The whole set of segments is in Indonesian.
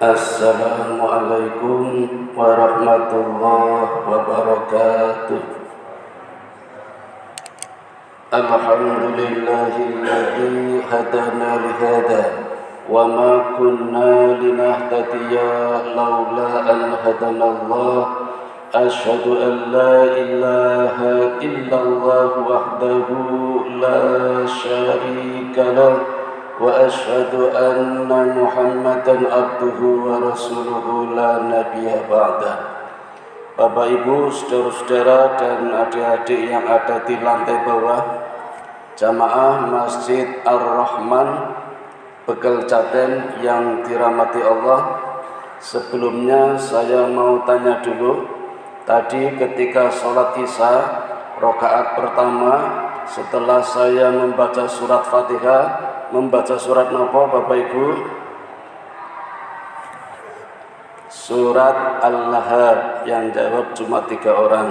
Assalamualaikum warahmatullahi wabarakatuh. Alhamdulillahilladzi hadana lihada wa ma kunna linahtadiya laula an hadanallah. Asyhadu an la ilaha illallah wahdahu la syarika lah wa asyhadu anna Muhammadan abduhu wa rasuluhu la nabiyya ba'da. Bapak Ibu, saudara-saudara dan adik-adik yang ada di lantai bawah Jamaah Masjid Ar-Rahman Bekelcaten yang dirahmati Allah, sebelumnya saya mau tanya dulu. Tadi ketika sholat Isya rakaat pertama, setelah saya membaca surat Fatihah, membaca surat napa Bapak Ibu? Surat Al-Lahab. Yang jawab cuma 3 orang.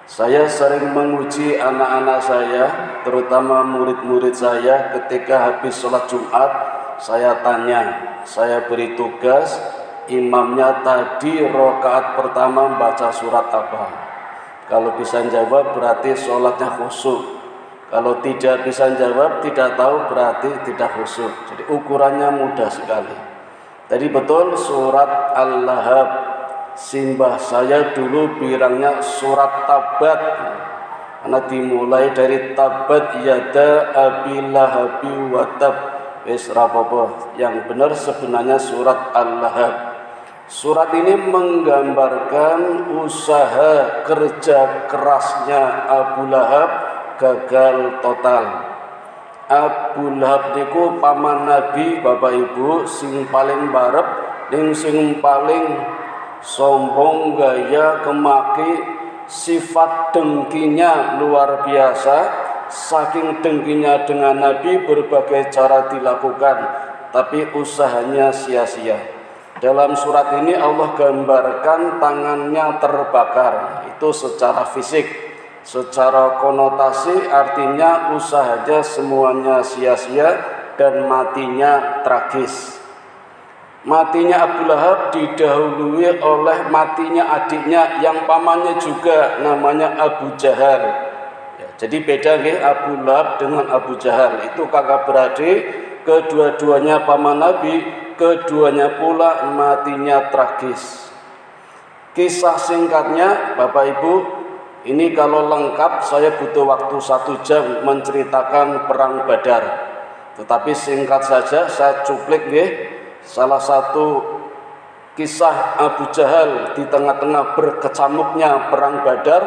Saya sering menguji anak-anak saya, terutama murid-murid saya, ketika habis sholat Jumat, saya tanya, saya beri tugas, imamnya tadi rakaat pertama baca surat apa? Kalau bisa jawab berarti sholatnya khusyuk. Kalau tidak bisa jawab, tidak tahu, berarti tidak khusyuk. Jadi ukurannya mudah sekali. Tadi betul surat Al-Lahab. Simbah saya dulu bilangnya surat Tabat, karena dimulai dari Tabat yada abi lahabi wa tab. Wis rapopo. Yang benar sebenarnya surat Al-Lahab. Surat ini menggambarkan usaha kerja kerasnya Abu Lahab gagal total. Abu Lahab niku paman Nabi, Bapak Ibu, sing paling barep ning sing paling sombong, gaya, kemaki, sifat dengkinya luar biasa. Saking dengkinya dengan Nabi, berbagai cara dilakukan, tapi usahanya sia-sia. Dalam surat ini Allah gambarkan tangannya terbakar, itu secara fisik. Secara konotasi artinya usahanya semuanya sia-sia dan matinya tragis. Matinya Abu Lahab didahului oleh matinya adiknya yang pamannya juga, namanya Abu Jahal. Ya, jadi beda nih Abu Lahab dengan Abu Jahal, itu kakak beradik, kedua-duanya paman Nabi, keduanya pula matinya tragis. Kisah singkatnya Bapak Ibu, ini kalau lengkap saya butuh waktu 1 jam menceritakan perang Badar. Tetapi singkat saja saya cuplik nih. Salah satu kisah Abu Jahal di tengah-tengah berkecamuknya perang Badar,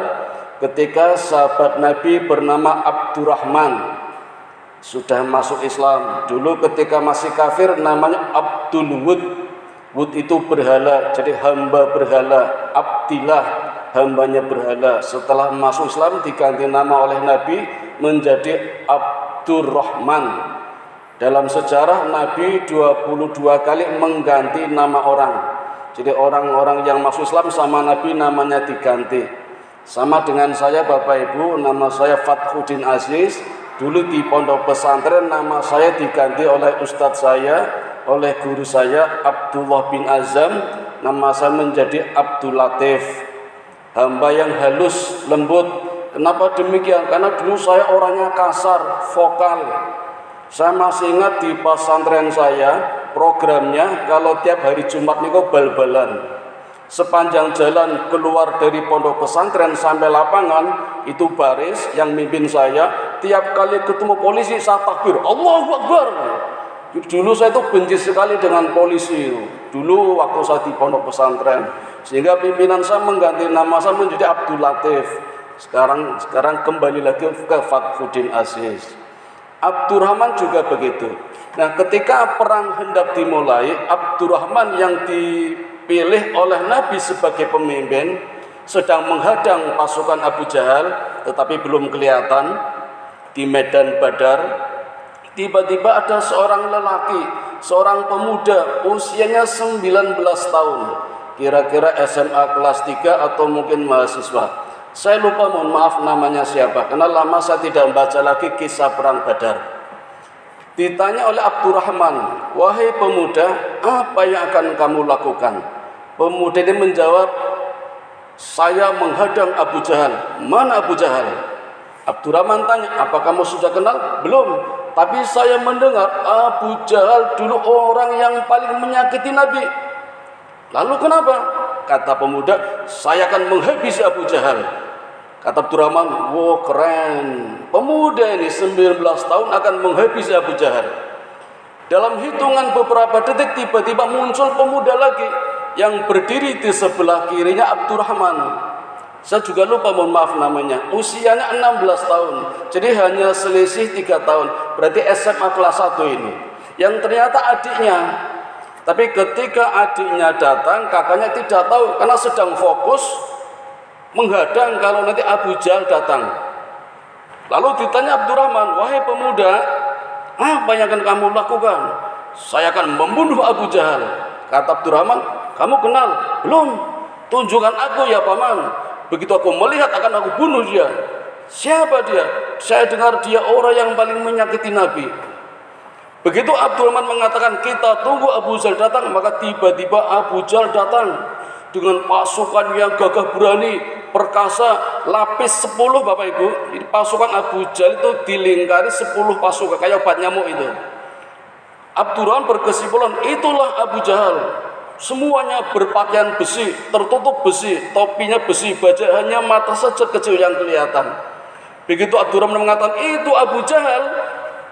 ketika sahabat Nabi bernama Abdurrahman sudah masuk Islam. Dulu ketika masih kafir namanya Abdul Wud. Wud itu berhala, jadi hamba berhala. Abdillah, hambanya berhala. Setelah masuk Islam diganti nama oleh Nabi menjadi Abdurrahman. Dalam sejarah Nabi 22 kali mengganti nama orang. Jadi orang-orang yang masuk Islam sama Nabi namanya diganti. Sama dengan saya Bapak Ibu, nama saya Fathuddin Aziz. Dulu di pondok pesantren nama saya diganti oleh ustadz saya, oleh guru saya Abdullah bin Azam. Nama saya menjadi Abdul Latif, hamba yang halus, lembut. Kenapa demikian? Karena dulu saya orangnya kasar, vokal. Saya masih ingat di pesantren saya, programnya kalau tiap hari Jumat niku bal-balan. Sepanjang jalan keluar dari pondok pesantren sampai lapangan, itu baris yang mimpin saya. Tiap kali ketemu polisi saya takbir, Allahu Akbar. Dulu saya itu benci sekali dengan polisi. Dulu waktu saya di pondok pesantren, sehingga pimpinan saya mengganti nama saya menjadi Abdul Latif. Sekarang kembali lagi ke Fathuddin Aziz. Abdurrahman juga begitu. Nah, ketika perang hendak dimulai, Abdurrahman yang dipilih oleh Nabi sebagai pemimpin sedang menghadang pasukan Abu Jahal, tetapi belum kelihatan di medan Badar. Tiba-tiba ada seorang lelaki, seorang pemuda, usianya 19 tahun, kira-kira SMA kelas 3 atau mungkin mahasiswa. Saya lupa, mohon maaf namanya siapa, karena lama saya tidak membaca lagi kisah perang Badar. Ditanya oleh Abdurrahman, wahai pemuda, apa yang akan kamu lakukan? Pemuda ini menjawab, saya menghadang Abu Jahal. Mana Abu Jahal? Abdurrahman tanya, apa kamu sudah kenal? Belum, tapi saya mendengar Abu Jahal dulu orang yang paling menyakiti Nabi. Lalu kenapa? Kata pemuda, saya akan menghabisi Abu Jahal. Kata Abdurrahman, wow keren, pemuda ini 19 tahun akan menghabisi Abu Jahal. Dalam hitungan beberapa detik tiba-tiba muncul pemuda lagi yang berdiri di sebelah kirinya Abdurrahman. Saya juga lupa, mohon maaf namanya. Usianya 16 tahun, jadi hanya selisih 3 tahun. Berarti SMA kelas 1 ini. Yang ternyata adiknya. Tapi ketika adiknya datang, kakaknya tidak tahu karena sedang fokus menghadang kalau nanti Abu Jahal datang. Lalu ditanya Abdurrahman, wahai pemuda, apa yang akan kamu lakukan? Saya akan membunuh Abu Jahal. Kata Abdurrahman, kamu kenal? Belum. Tunjukkan aku ya paman. Begitu aku melihat akan aku bunuh dia. Siapa dia? Saya dengar dia orang yang paling menyakiti Nabi. Begitu Abdurrahman mengatakan kita tunggu Abu Jahal datang, maka tiba-tiba Abu Jahal datang dengan pasukan yang gagah berani, perkasa, lapis 10 Bapak Ibu. Pasukan Abu Jahal itu dilingkari 10 pasukan kayak obat nyamuk itu. Abdurrahman berkesimpulan, itulah Abu Jahal. Semuanya berpakaian besi, tertutup besi, topinya besi, baju hanya mata saja kecil yang kelihatan. Begitu Abdurrahman mengatakan itu Abu Jahal,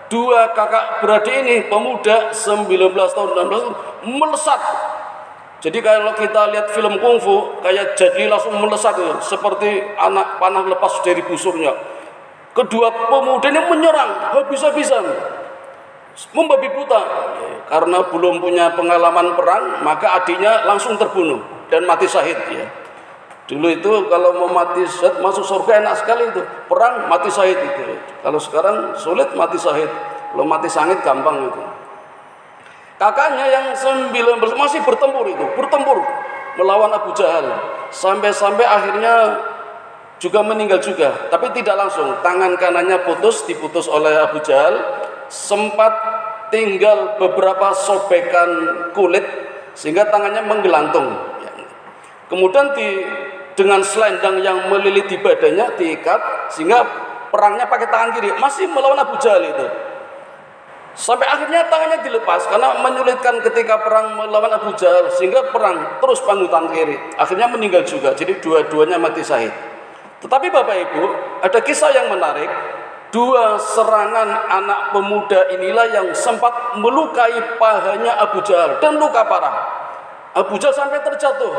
dua kakak beradik ini pemuda 19 tahun 16 tahun melesat. Jadi kalau kita lihat film kungfu kayak Jet Li langsung melesat itu, seperti anak panah lepas dari busurnya. Kedua pemuda ini menyerang habis-habisan, membabi buta. Karena belum punya pengalaman perang, maka adiknya langsung terbunuh dan mati syahid ya. Dulu itu kalau mau mati syahid masuk surga enak sekali itu. Perang mati syahid itu. Kalau sekarang sulit mati syahid. Kalau mati syahid gampang itu. Kakaknya yang 19 masih bertempur melawan Abu Jahal. Sampai akhirnya juga meninggal juga, tapi tidak langsung. Tangan kanannya diputus oleh Abu Jahal. Sempat tinggal beberapa sobekan kulit sehingga tangannya menggelantung. Kemudian dengan selendang yang melilit di badannya diikat sehingga perangnya pakai tangan kiri, masih melawan Abu Jahal itu. Sampai akhirnya tangannya dilepas karena menyulitkan ketika perang melawan Abu Jahal, sehingga perang terus panggung tangan kiri. Akhirnya meninggal juga, jadi dua-duanya mati syahid. Tetapi Bapak Ibu, ada kisah yang menarik. Dua serangan anak pemuda inilah yang sempat melukai pahanya Abu Jahal dan luka parah. Abu Jahal sampai terjatuh.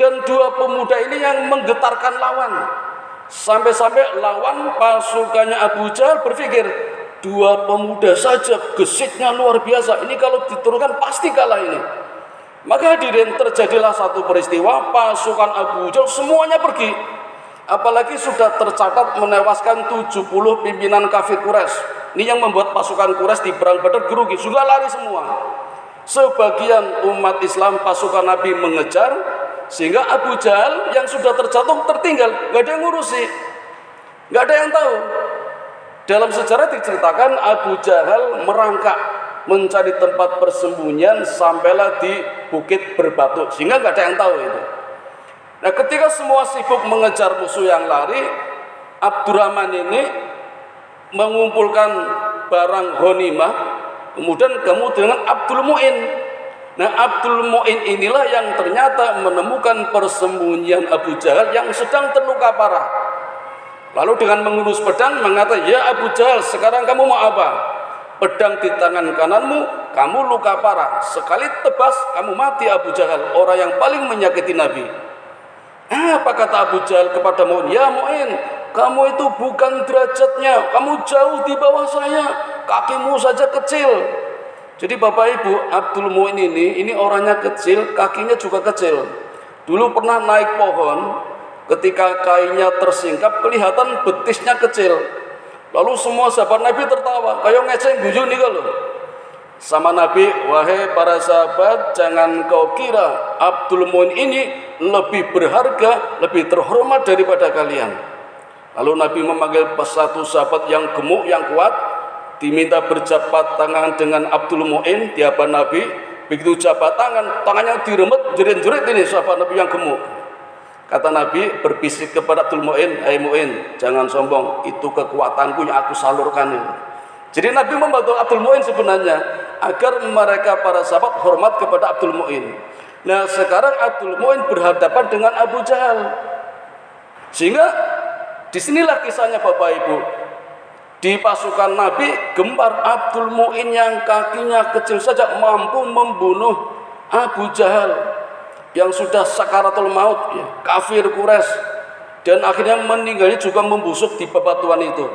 Dan dua pemuda ini yang menggetarkan lawan. Sampai-sampai lawan pasukannya Abu Jahal berpikir, dua pemuda saja gesiknya luar biasa. Ini kalau diturunkan pasti kalah ini. Maka hadirin, terjadilah satu peristiwa, pasukan Abu Jahal semuanya pergi. Apalagi sudah tercatat menewaskan 70 pimpinan kafir Quraisy. Ini yang membuat pasukan Quraisy di perang Badar gerugi, sudah lari semua. Sebagian umat Islam pasukan Nabi mengejar, sehingga Abu Jahal yang sudah terjatuh tertinggal, nggak ada yang ngurusi, nggak ada yang tahu. Dalam sejarah diceritakan Abu Jahal merangkak mencari tempat persembunyian sampailah di bukit berbatu, sehingga nggak ada yang tahu itu. Nah, ketika semua sibuk mengejar musuh yang lari, Abdurrahman ini mengumpulkan barang ghanimah, kemudian dengan Abdul Mu'in. Nah, Abdul Mu'in inilah yang ternyata menemukan persembunyian Abu Jahal yang sedang terluka parah. Lalu dengan mengurus pedang mengatakan, ya Abu Jahal, sekarang kamu mau apa? Pedang di tangan kananmu, kamu luka parah. Sekali tebas, kamu mati Abu Jahal, orang yang paling menyakiti Nabi. Apa kata Abu Jahal kepada Mu'in? Ya Mu'in, kamu itu bukan derajatnya, kamu jauh di bawah saya, kakimu saja kecil. Jadi Bapak Ibu, Abdul Mu'in ini orangnya kecil, kakinya juga kecil. Dulu pernah naik pohon, ketika kainnya tersingkap, kelihatan betisnya kecil. Lalu semua sahabat Nabi tertawa, kayak ngeceng guyu nih kalau. Sama Nabi, wahai para sahabat, jangan kau kira Abdul Mu'in ini lebih berharga, lebih terhormat daripada kalian. Lalu Nabi memanggil satu sahabat yang gemuk, yang kuat, diminta berjabat tangan dengan Abdul Mu'in di hadapan Nabi. Begitu jabat tangan, tangannya diremet, jerit-jerit ini sahabat Nabi yang gemuk. Kata Nabi berbisik kepada Abdul Mu'in, "Hai Mu'in, jangan sombong, itu kekuatanku yang aku salurkan ini." Jadi Nabi membantu Abdul Mu'in sebenarnya agar mereka para sahabat hormat kepada Abdul Mu'in. Nah sekarang Abdul Mu'in berhadapan dengan Abu Jahal. Sehingga disinilah kisahnya Bapak Ibu. Di pasukan Nabi gembar Abdul Mu'in yang kakinya kecil saja mampu membunuh Abu Jahal yang sudah sakaratul maut, ya, kafir Quraisy, dan akhirnya meninggalnya juga membusuk di bebatuan itu.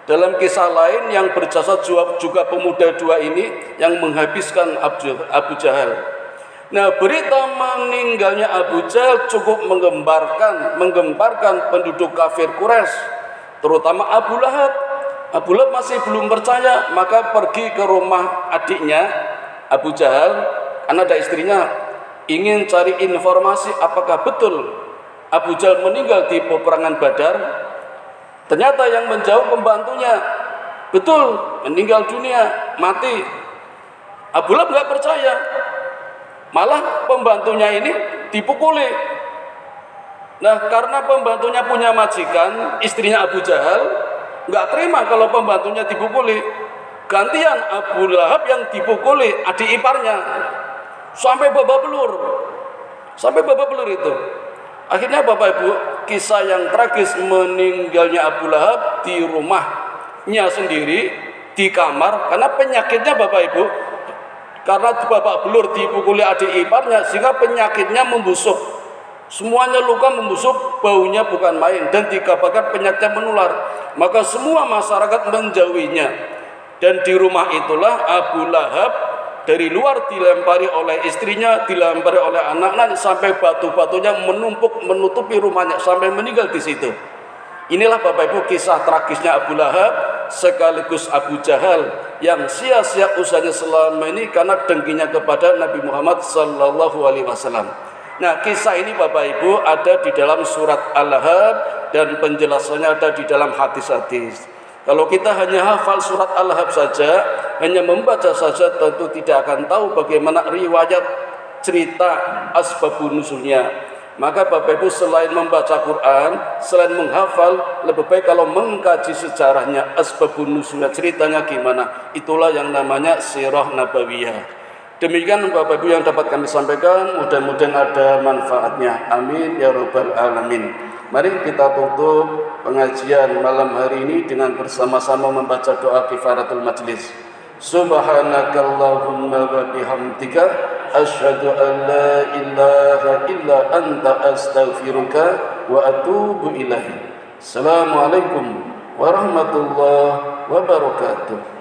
Dalam kisah lain yang berjasa juga pemuda dua ini yang menghabiskan Abu Jahal. Nah berita meninggalnya Abu Jahal cukup menggemparkan penduduk kafir Quraisy, terutama Abu Lahab. Abu Lahab masih belum percaya, maka pergi ke rumah adiknya Abu Jahal, karena ada istrinya, ingin cari informasi apakah betul Abu Jahal meninggal di peperangan Badar. Ternyata yang menjawab pembantunya, betul, meninggal dunia, mati. Abu Lahab nggak percaya, malah pembantunya ini dipukuli. Nah karena pembantunya punya majikan, istrinya Abu Jahal, nggak terima kalau pembantunya dipukuli. Gantian Abu Lahab yang dipukuli adik iparnya, sampai babak belur itu. Akhirnya Bapak Ibu, kisah yang tragis meninggalnya Abu Lahab di rumahnya sendiri, di kamar, karena penyakitnya Bapak Ibu, karena babak belur dipukuli adik iparnya, sehingga penyakitnya membusuk. Semuanya luka membusuk, baunya bukan main, dan dikabarkan penyakitnya menular. Maka semua masyarakat menjauhinya. Dan di rumah itulah Abu Lahab dari luar dilempari oleh istrinya, dilempari oleh anak-anak, sampai batu-batunya menumpuk menutupi rumahnya sampai meninggal di situ. Inilah Bapak Ibu kisah tragisnya Abu Lahab sekaligus Abu Jahal yang sia-sia usahanya selama ini karena dengkinya kepada Nabi Muhammad sallallahu alaihi wasallam. Nah, kisah ini Bapak Ibu ada di dalam surat Al-Lahab dan penjelasannya ada di dalam hadis-hadis. Kalau kita hanya hafal surat Al-Lahab saja, hanya membaca saja, tentu tidak akan tahu bagaimana riwayat cerita asbabun nuzulnya. Maka Bapak Ibu selain membaca Quran, selain menghafal, lebih baik kalau mengkaji sejarahnya, asbabun nuzulnya, ceritanya gimana. Itulah yang namanya sirah nabawiyah. Demikian Bapak Ibu yang dapat kami sampaikan, mudah-mudahan ada manfaatnya. Amin ya rabbal alamin. Mari kita tutup pengajian malam hari ini dengan bersama-sama membaca doa kifaratul majlis. Subhanakallahumma wa bihamdika asyhadu an la ilaha illa anta astaghfiruka wa atubu ilaik. Assalamualaikum warahmatullahi wabarakatuh.